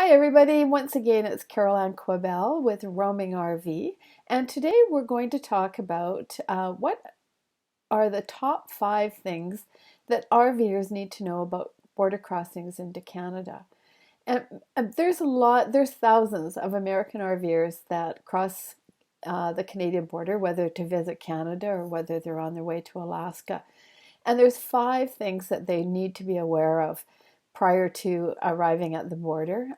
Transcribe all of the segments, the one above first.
Hi everybody, once again it's Caroline Quabell with Roaming RV, and today we're going to talk about what are the top 5 things that RVers need to know about border crossings into Canada. And there's thousands of American RVers that cross the Canadian border, whether to visit Canada or whether they're on their way to Alaska. And there's 5 things that they need to be aware of prior to arriving at the border.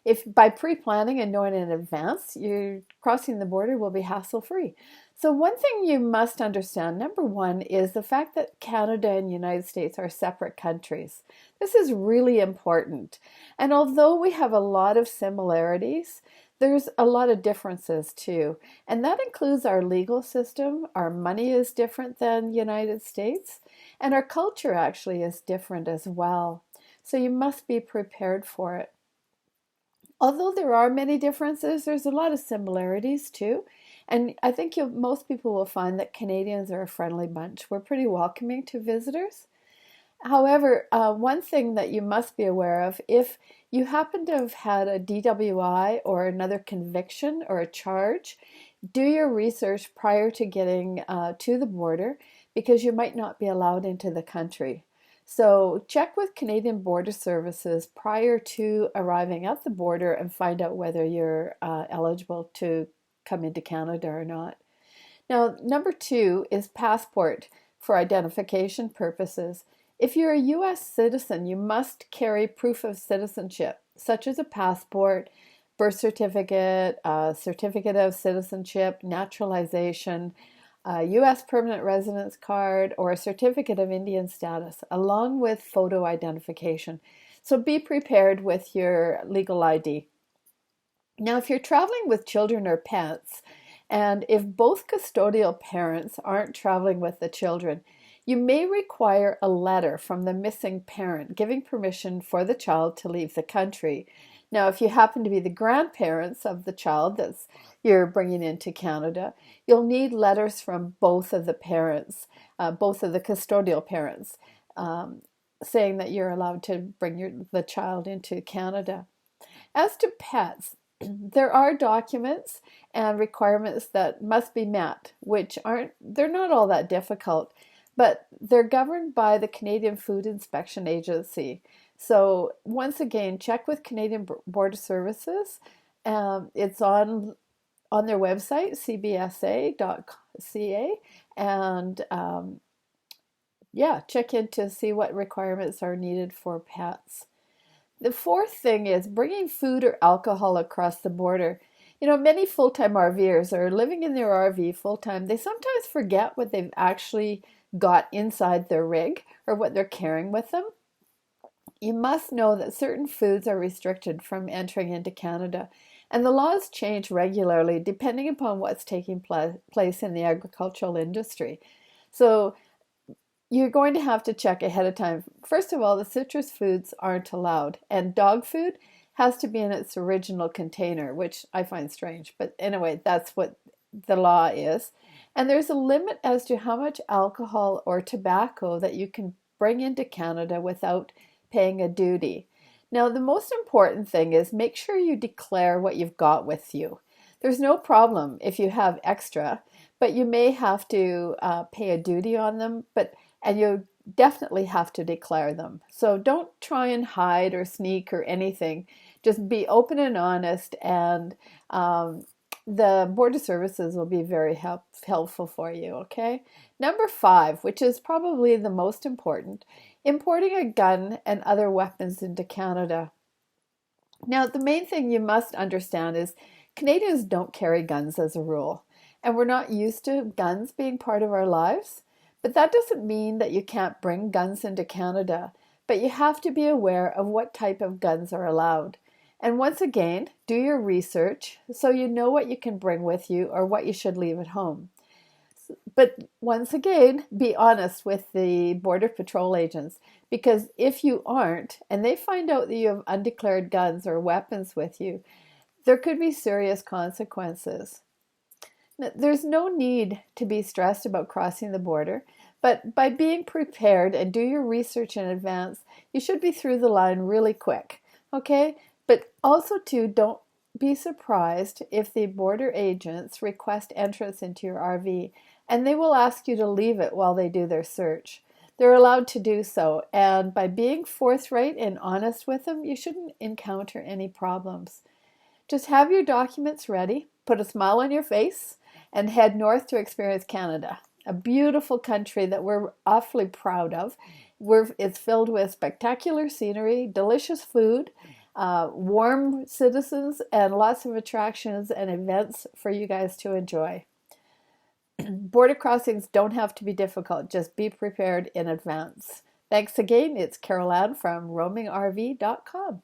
If by pre-planning and knowing in advance, you're crossing the border will be hassle-free. So one thing you must understand, number one, is the fact that Canada and the United States are separate countries. This is really important. And although we have a lot of similarities, there's a lot of differences too. And that includes our legal system. Our money is different than the United States, and our culture actually is different as well. So you must be prepared for it. Although there are many differences, there's a lot of similarities too. And I think most people will find that Canadians are a friendly bunch. We're pretty welcoming to visitors. However, one thing that you must be aware of, if you happen to have had a DWI or another conviction or a charge, do your research prior to getting to the border because you might not be allowed into the country. So check with Canadian Border Services prior to arriving at the border and find out whether you're eligible to come into Canada or not. Now, number 2 is passport for identification purposes. If you're a U.S. citizen, you must carry proof of citizenship, such as a passport, birth certificate, a certificate of citizenship, naturalization, a U.S. permanent residence card, or a certificate of Indian status, along with photo identification. So be prepared with your legal ID. Now, if you're traveling with children or pets, and if both custodial parents aren't traveling with the children, you may require a letter from the missing parent giving permission for the child to leave the country. Now, if you happen to be the grandparents of the child that you're bringing into Canada, you'll need letters from both of the parents, both of the custodial parents, saying that you're allowed to bring the child into Canada. As to pets, there are documents and requirements that must be met, they're not all that difficult, but they're governed by the Canadian Food Inspection Agency. So once again, check with Canadian Border Services. It's on their website, cbsa.ca, and check in to see what requirements are needed for pets. The 4th thing is bringing food or alcohol across the border. You know, many full-time RVers are living in their RV full-time. They sometimes forget what they've actually got inside their rig or what they're carrying with them. You must know that certain foods are restricted from entering into Canada, and the laws change regularly depending upon what's taking place in the agricultural industry. So you're going to have to check ahead of time. First of all, the citrus foods aren't allowed, and dog food has to be in its original container, which I find strange. But anyway, that's what the law is. And there's a limit as to how much alcohol or tobacco that you can bring into Canada without paying a duty. Now, the most important thing is make sure you declare what you've got with you. There's no problem if you have extra, but you may have to pay a duty on them, and you definitely have to declare them. So don't try and hide or sneak or anything. Just be open and honest, and the Border Services will be very helpful for you, okay? Number 5, which is probably the most important, importing a gun and other weapons into Canada. Now, the main thing you must understand is Canadians don't carry guns as a rule, and we're not used to guns being part of our lives. But that doesn't mean that you can't bring guns into Canada, but you have to be aware of what type of guns are allowed. And once again, do your research so you know what you can bring with you or what you should leave at home. But once again, be honest with the Border Patrol agents, because if you aren't, and they find out that you have undeclared guns or weapons with you, there could be serious consequences. There's no need to be stressed about crossing the border, but by being prepared and do your research in advance, you should be through the line really quick. Okay? But also, too, don't be surprised if the border agents request entrance into your RV and they will ask you to leave it while they do their search. They're allowed to do so, and by being forthright and honest with them, you shouldn't encounter any problems. Just have your documents ready, put a smile on your face, and head north to experience Canada, a beautiful country that we're awfully proud of. It's filled with spectacular scenery, delicious food, warm citizens, and lots of attractions and events for you guys to enjoy. Border crossings don't have to be difficult. Just be prepared in advance. Thanks again. It's Carol Ann from roamingrv.com.